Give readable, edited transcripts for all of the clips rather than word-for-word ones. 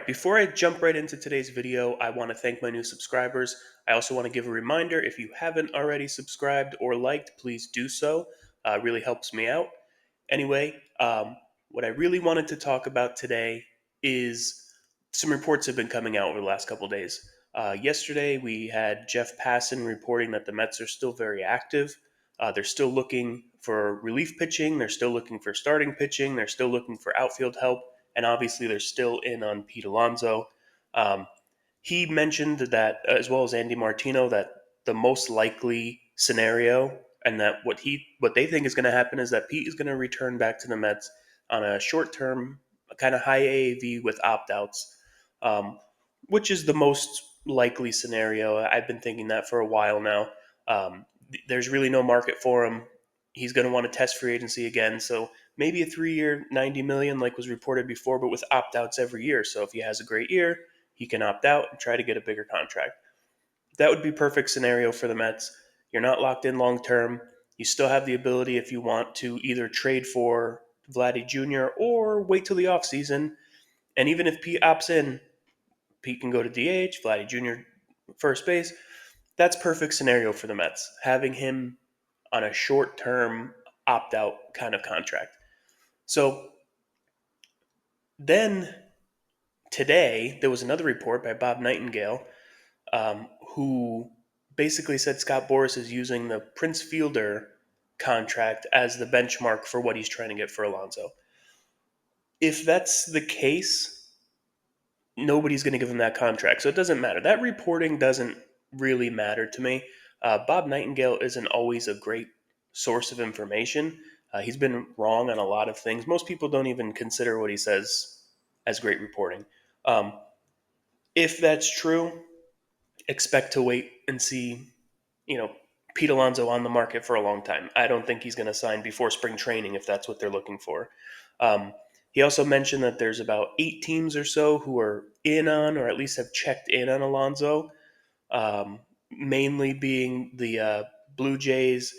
before I jump right into today's video, I want to thank my new subscribers. I also want to give a reminder, if you haven't already subscribed or liked, please do so. It really helps me out. Anyway, what I really wanted to talk about today is some reports have been coming out over the last couple days. Yesterday, we had Jeff Passan reporting that the Mets are still very active. They're still looking for relief pitching. They're still looking for starting pitching. They're still looking for outfield help. And obviously, they're still in on Pete Alonso. Um, he mentioned that, as well as Andy Martino, that the most likely scenario and that what they think is going to happen is that Pete is going to return back to the Mets on a short term, kind of high AAV with opt outs, um, which is the most likely scenario. I've been thinking that for a while now. There's really no market for him. He's going to want to test free agency again, so maybe a 3-year, 90 million, like was reported before, but with opt outs every year. So if he has a great year, he can opt out and try to get a bigger contract. That would be perfect scenario for the Mets. You're not locked in long term. You still have the ability, if you want, to either trade for Vladdy Jr. or wait till the offseason. And even if Pete opts in, Pete can go to DH, Vladdy Jr. first base. That's perfect scenario for the Mets, having him on a short term opt out kind of contract. So then today, there was another report by Bob Nightingale, who basically said Scott Boras is using the Prince Fielder contract as the benchmark for what he's trying to get for Alonso. If that's the case, nobody's going to give him that contract. So it doesn't matter. That reporting doesn't really matter to me. Bob Nightingale isn't always a great source of information. He's been wrong on a lot of things. Most people don't even consider what he says as great reporting. Um, if that's true, expect to wait and see, you know, Pete Alonso on the market for a long time. I don't think he's going to sign before spring training if that's what they're looking for. Um, he also mentioned that there's about 8 teams or so who are in on, or at least have checked in on Alonso, mainly being the Blue Jays,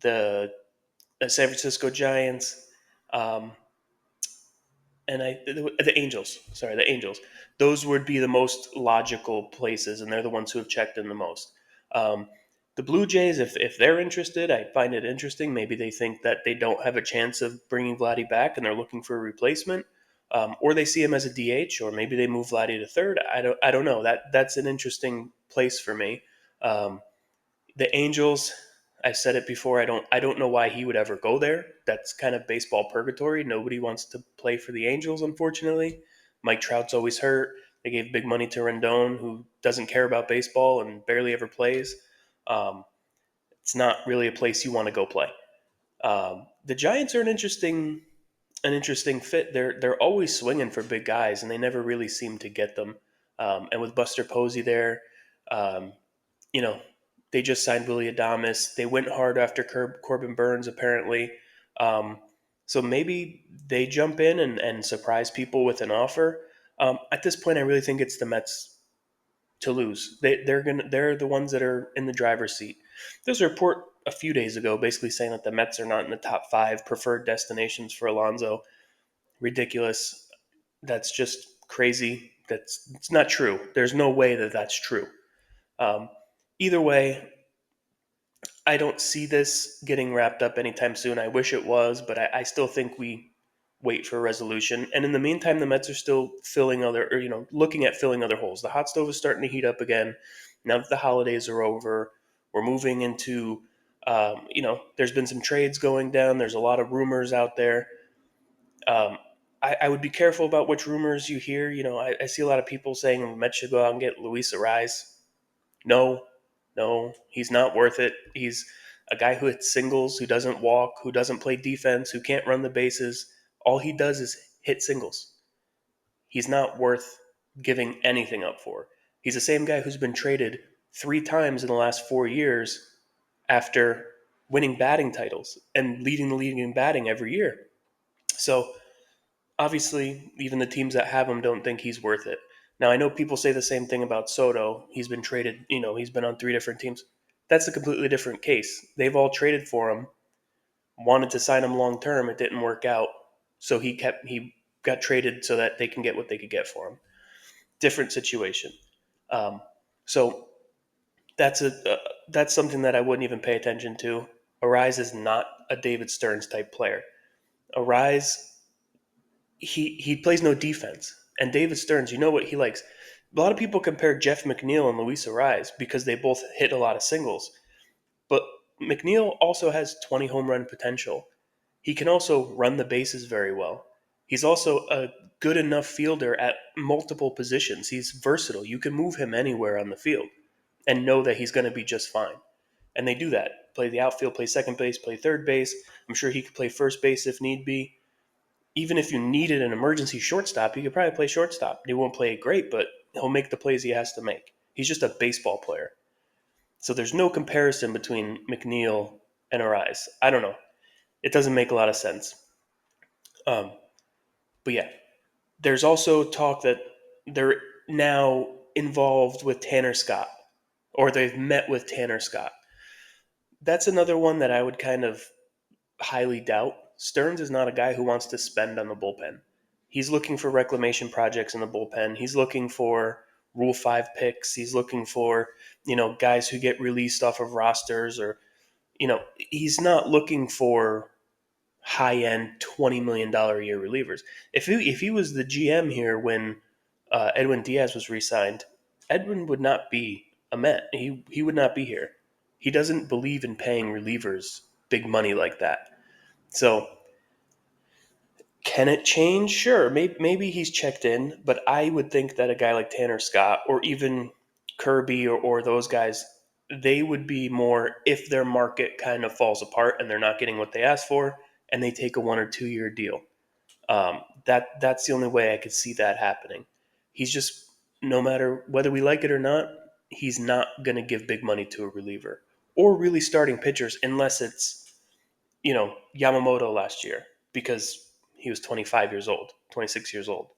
the San Francisco Giants, um, and the Angels. Sorry, the Angels. Those would be the most logical places, and they're the ones who have checked in the most. Um, the Blue Jays, if they're interested, I find it interesting. Maybe they think that they don't have a chance of bringing Vladdy back, and they're looking for a replacement, or they see him as a DH, or maybe they move Vladdy to third. I don't know. That's an interesting place for me. Um, the Angels, I've said it before. I don't know why he would ever go there. That's kind of baseball purgatory. Nobody wants to play for the Angels, unfortunately. Mike Trout's always hurt. They gave big money to Rendon, who doesn't care about baseball and barely ever plays. Um, it's not really a place you want to go play. The Giants are an interesting fit. They're always swinging for big guys, and they never really seem to get them. And with Buster Posey there, um, you know, they just signed Willie Adames. They went hard after Corbin Burns, apparently. Um, so maybe they jump in and surprise people with an offer. At this point, I really think it's the Mets to lose. They're the ones that are in the driver's seat. There's a report a few days ago basically saying that the Mets are not in the top 5 preferred destinations for Alonso. Ridiculous. That's just crazy. It's not true. There's no way that that's true. Um, Either way, I don't see this getting wrapped up anytime soon. I wish it was, but I still think we wait for a resolution. And in the meantime, the Mets are still looking at filling other holes. The hot stove is starting to heat up again. Now that the holidays are over, we're moving into, there's been some trades going down. There's a lot of rumors out there. Um, I would be careful about which rumors you hear. I see a lot of people saying the Mets should go out and get Luis Ariz. No, no, he's not worth it. He's a guy who hits singles, who doesn't walk, who doesn't play defense, who can't run the bases. All he does is hit singles. He's not worth giving anything up for. He's the same guy who's been traded 3 times in the last 4 years after winning batting titles and leading the league in batting every year. So obviously, even the teams that have him don't think he's worth it. Now, I know people say the same thing about Soto. He's been traded, he's been on 3 different teams. That's a completely different case. They've all traded for him, wanted to sign him long term. It didn't work out. So he got traded so that they can get what they could get for him. Different situation. Um, so that's that's something that I wouldn't even pay attention to. Arise is not a David Stearns type player. Arise, he plays no defense, and David Stearns, you know what he likes. A lot of people compare Jeff McNeil and Luis Arise because they both hit a lot of singles, but McNeil also has 20 home run potential. He can also run the bases very well. He's also a good enough fielder at multiple positions. He's versatile. You can move him anywhere on the field and know that he's going to be just fine. And they do that. Play the outfield, play second base, play third base. I'm sure he could play first base if need be. Even if you needed an emergency shortstop, he could probably play shortstop. He won't play great, but he'll make the plays he has to make. He's just a baseball player. So there's no comparison between McNeil and Arise. I don't know. It doesn't make a lot of sense. Um, but yeah, there's also talk that they're now involved with Tanner Scott, or they've met with Tanner Scott. That's another one that I would kind of highly doubt. Stearns is not a guy who wants to spend on the bullpen. He's looking for reclamation projects in the bullpen. He's looking for Rule 5 picks. He's looking for, guys who get released off of rosters or, he's not looking for high end $20 million a year relievers. If he was the GM here when Edwin Diaz was re-signed, Edwin would not be a Met. He would not be here. He doesn't believe in paying relievers big money like that. So can it change? Sure, maybe he's checked in, but I would think that a guy like Tanner Scott or even Kirby or those guys, they would be more if their market kind of falls apart and they're not getting what they asked for, and they take a 1 or 2 year deal. That's the only way I could see that happening. He's just no matter whether we like it or not, he's not going to give big money to a reliever or really starting pitchers unless it's Yamamoto last year because he was 25 years old, 26 years old.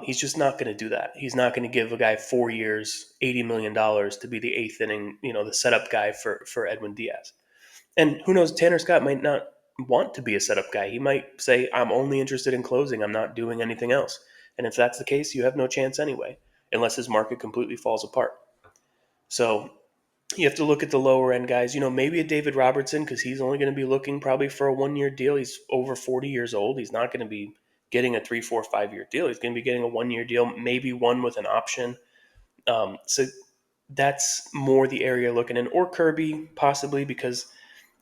He's just not going to do that. He's not going to give a guy 4 years, $80 million to be the eighth inning, the setup guy for Edwin Diaz. And who knows, Tanner Scott might not want to be a setup guy. He might say, I'm only interested in closing. I'm not doing anything else. And if that's the case, you have no chance anyway, unless his market completely falls apart. So you have to look at the lower end guys. Maybe a David Robertson because he's only going to be looking probably for a 1 year deal. He's over 40 years old. He's not going to be getting a 3, 4, 5 year deal. He's going to be getting a 1 year deal, maybe one with an option. So that's more the area looking in, or Kirby possibly because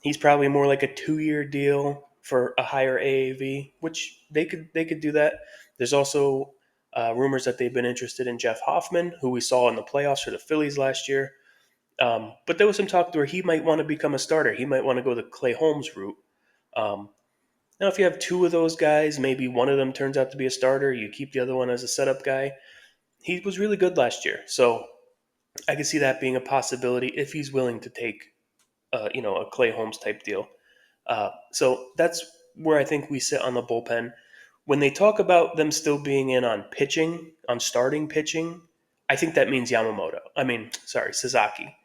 he's probably more like a 2 year deal for a higher AAV, which they could do that. There's also rumors that they've been interested in Jeff Hoffman, who we saw in the playoffs for the Phillies last year. But there was some talk where he might want to become a starter. He might want to go the Clay Holmes route. Um, Now, if you have two of those guys, maybe one of them turns out to be a starter. You keep the other one as a setup guy. He was really good last year, so I could see that being a possibility if he's willing to take, a Clay Holmes type deal. So that's where I think we sit on the bullpen. When they talk about them still being in on pitching, on starting pitching, I think that means Yamamoto. Sasaki.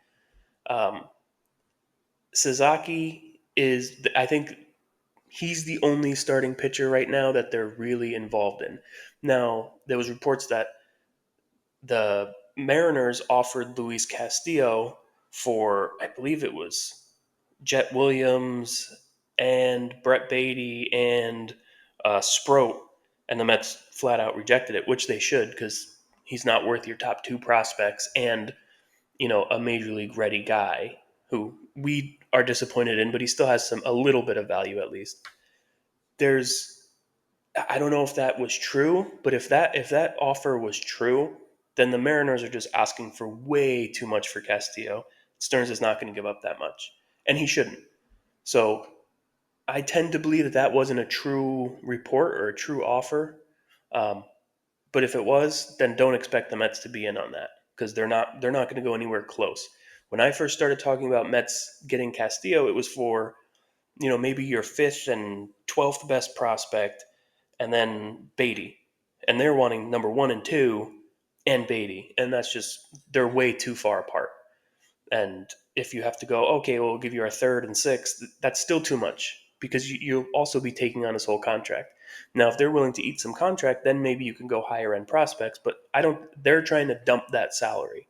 Um, Sasaki is, I think, he's the only starting pitcher right now that they're really involved in. Now, there was reports that the Mariners offered Luis Castillo for, I believe it was Jet Williams and Brett Beatty and Sproat, and the Mets flat out rejected it, which they should because he's not worth your top two prospects and a major league ready guy who we are disappointed in, but he still has a little bit of value at least. There's I don't know if that was true, but if that offer was true, then the Mariners are just asking for way too much for Castillo. Stearns is not going to give up that much, and he shouldn't. So I tend to believe that wasn't a true report or a true offer. Um, but if it was, then don't expect the Mets to be in on that because they're not going to go anywhere close. When I first started talking about Mets getting Castillo, it was for maybe your fifth and 12th best prospect, and then Beatty, and they're wanting number one and two and Beatty, and that's just they're way too far apart. And if you have to go, okay, we'll give you our third and sixth, that's still too much. because you'll also be taking on his whole contract. Now, if they're willing to eat some contract, then maybe you can go higher end prospects. But I don't. They're trying to dump that salary.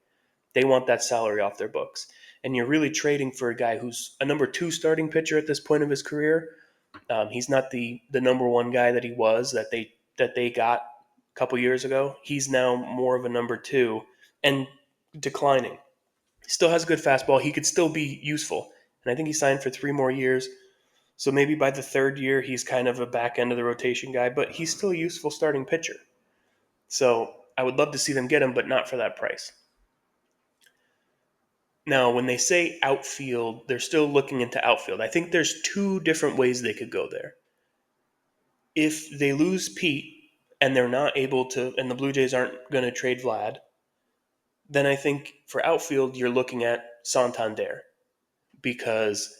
They want that salary off their books, and you're really trading for a guy who's a number two starting pitcher at this point of his career. He's not the number one guy that he was that they got a couple years ago. He's now more of a number two and declining. Still has a good fastball. He could still be useful, and I think he signed for 3 more years. So maybe by the third year, he's kind of a back end of the rotation guy, but he's still a useful starting pitcher. So I would love to see them get him, but not for that price. Now, when they say outfield, they're still looking into outfield. I think there's two different ways they could go there. If they lose Pete and they're not able to, and the Blue Jays aren't going to trade Vlad, then I think for outfield, you're looking at Santander because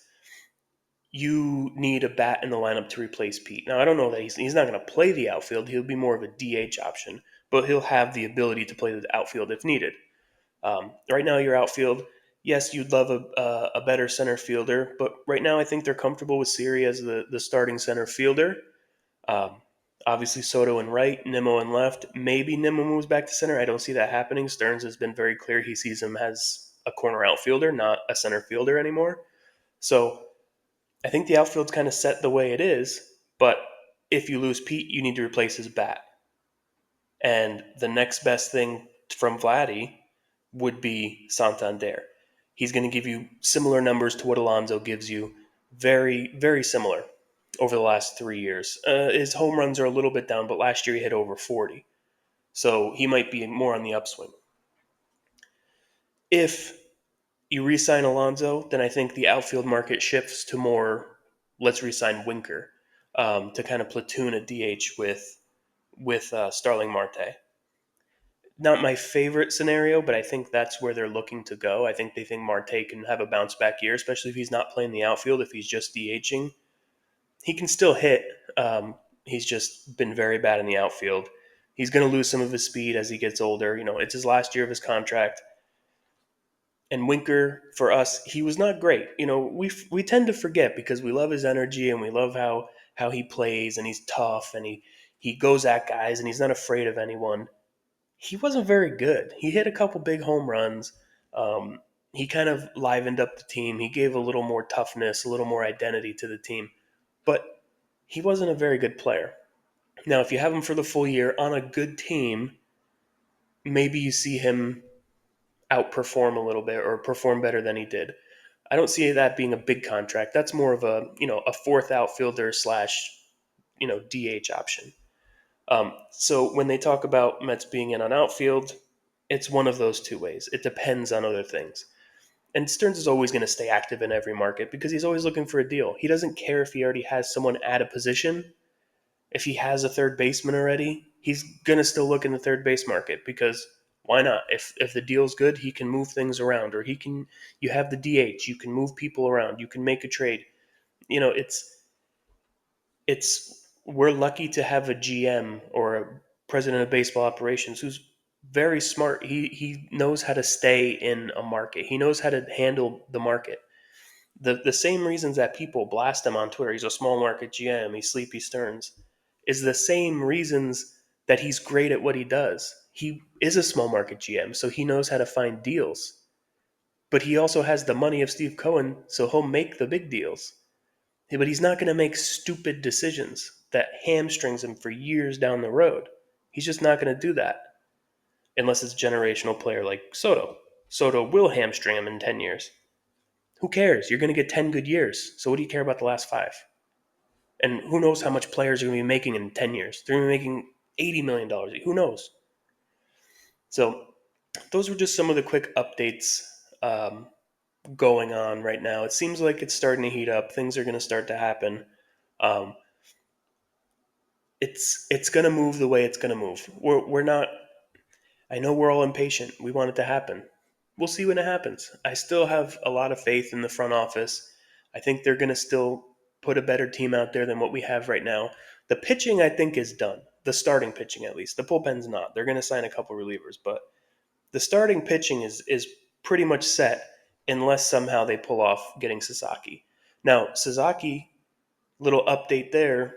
you need a bat in the lineup to replace Pete. Now, I don't know that he's not going to play the outfield. He'll be more of a DH option, but he'll have the ability to play the outfield if needed. Right now, your outfield, yes, you'd love a better center fielder, but right now I think they're comfortable with Siri as the starting center fielder. Um, Obviously, Soto in right, Nimmo in left. Maybe Nimmo moves back to center. I don't see that happening. Stearns has been very clear he sees him as a corner outfielder, not a center fielder anymore. So I think the outfield's kind of set the way it is, but if you lose Pete, you need to replace his bat. And the next best thing from Vladdy would be Santander. He's going to give you similar numbers to what Alonso gives you, very, very similar over the last 3 years. His home runs are a little bit down, but last year he hit over 40. So he might be more on the upswing. If you re-sign Alonso, then I think the outfield market shifts to more let's re-sign Winker to kind of platoon a DH with Starling Marte. Not my favorite scenario, but I think that's where they're looking to go. I think they think Marte can have a bounce back year, especially if he's not playing the outfield. If he's just DHing, he can still hit. He's just been very bad in the outfield. He's going to lose some of his speed as he gets older. It's his last year of his contract. And Winker, for us, he was not great. We tend to forget because we love his energy and we love how he plays and he's tough and he goes at guys and he's not afraid of anyone. He wasn't very good. He hit a couple big home runs. He kind of livened up the team. He gave a little more toughness, a little more identity to the team. But he wasn't a very good player. Now, if you have him for the full year on a good team, maybe you see him outperform a little bit or perform better than he did. I don't see that being a big contract. That's more of a fourth outfielder slash DH option. So when they talk about Mets being in on outfield, it's one of those two ways. It depends on other things. And Stearns is always going to stay active in every market because he's always looking for a deal. He doesn't care if he already has someone at a position. If he has a third baseman already, he's going to still look in the third base market because why not? If the deal's good, he can move things around, or you have the DH, you can move people around, you can make a trade. It's we're lucky to have a GM or a president of baseball operations who's very smart. He knows how to stay in a market. He knows how to handle the market. The same reasons that people blast him on Twitter, he's a small market GM, he's Sleepy Stearns, is the same reasons that he's great at what he does. He is a small market GM, so he knows how to find deals. But he also has the money of Steve Cohen, so he'll make the big deals. But he's not going to make stupid decisions that hamstrings him for years down the road. He's just not going to do that unless it's a generational player like Soto. Soto will hamstring him in 10 years. Who cares? You're going to get 10 good years. So what do you care about the last 5? And who knows how much players are going to be making in 10 years? They're going to be making $80 million. Who knows? So those were just some of the quick updates going on right now. It seems like it's starting to heat up. Things are going to start to happen. Um, it's going to move the way it's going to move. We're not. I know we're all impatient. We want it to happen. We'll see when it happens. I still have a lot of faith in the front office. I think they're going to still put a better team out there than what we have right now. The pitching, I think, is done. The starting pitching, at least. The bullpen's not. They're going to sign a couple relievers, but the starting pitching is pretty much set unless somehow they pull off getting Sasaki. Now, Sasaki little update there.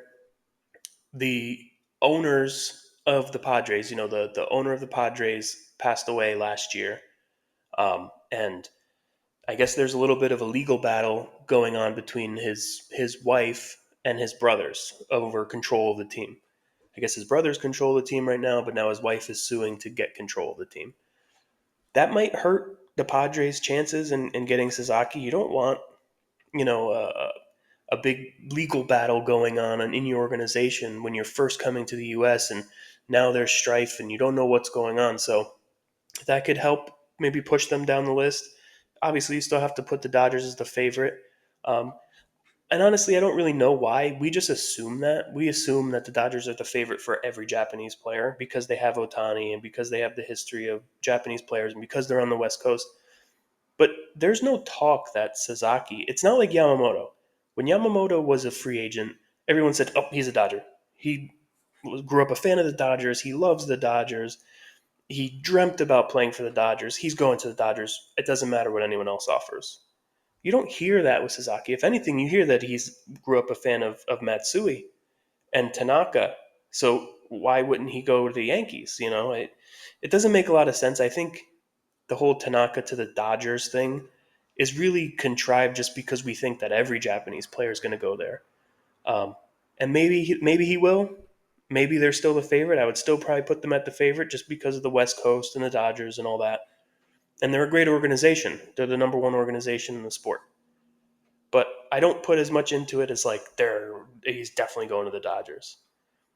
The owners of the Padres, the owner of the Padres passed away last year. And I guess there's a little bit of a legal battle going on between his wife and his brothers over control of the team. I guess his brothers control the team right now, but now his wife is suing to get control of the team. That might hurt the Padres' chances in getting Sasaki. You don't want, you know, a big legal battle going on in your organization when you're first coming to the U.S. and now there's strife and you don't know what's going on. So that could help maybe push them down the list. Obviously, you still have to put the Dodgers as the favorite. Um, and honestly, I don't really know why. We just assume that. We assume that the Dodgers are the favorite for every Japanese player because they have Otani and because they have the history of Japanese players and because they're on the West Coast. But there's no talk that Sasaki, it's not like Yamamoto. When Yamamoto was a free agent, everyone said, oh, he's a Dodger. He grew up a fan of the Dodgers. He loves the Dodgers. He dreamt about playing for the Dodgers. He's going to the Dodgers. It doesn't matter what anyone else offers. You don't hear that with Sasaki. If anything, you hear that he's grew up a fan of Matsui and Tanaka. So why wouldn't he go to the Yankees? It doesn't make a lot of sense. I think the whole Tanaka to the Dodgers thing is really contrived just because we think that every Japanese player is going to go there. Um, and maybe he will. Maybe they're still the favorite. I would still probably put them at the favorite just because of the West Coast and the Dodgers and all that. And they're a great organization. They're the number one organization in the sport. But I don't put as much into it as like he's definitely going to the Dodgers.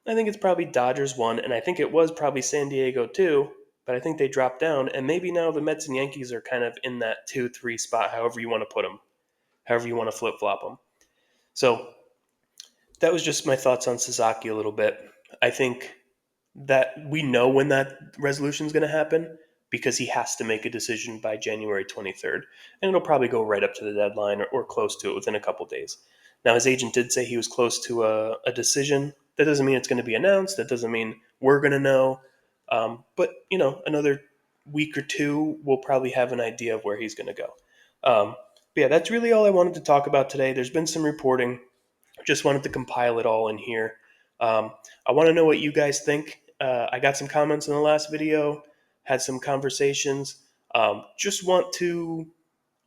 I think it's probably Dodgers one, and I think it was probably San Diego too, but I think they dropped down, and maybe now the Mets and Yankees are kind of in that 2-3 spot, however you want to put them, however you want to flip flop them. So that was just my thoughts on Sasaki a little bit. I think that we know when that resolution is going to happen because he has to make a decision by January 23rd. And it'll probably go right up to the deadline or close to it within a couple days. Now, his agent did say he was close to a decision. That doesn't mean it's going to be announced. That doesn't mean we're going to know. But, another week or two, we'll probably have an idea of where he's going to go. But yeah, that's really all I wanted to talk about today. There's been some reporting. Just wanted to compile it all in here. I want to know what you guys think. I got some comments in the last video, had some conversations. Just want to,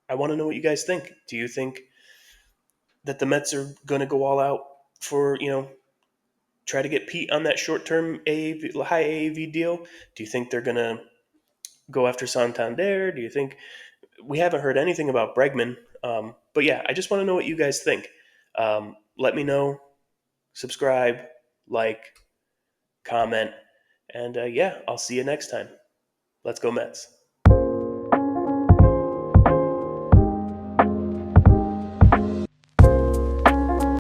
I want to know what you guys think. Do you think that the Mets are going to go all out for, try to get Pete on that short-term high AAV deal? Do you think they're going to go after Santander? Do you think we haven't heard anything about Bregman? But yeah, I just want to know what you guys think. Let me know. Subscribe, like, comment, and yeah, I'll see you next time. Let's go Mets.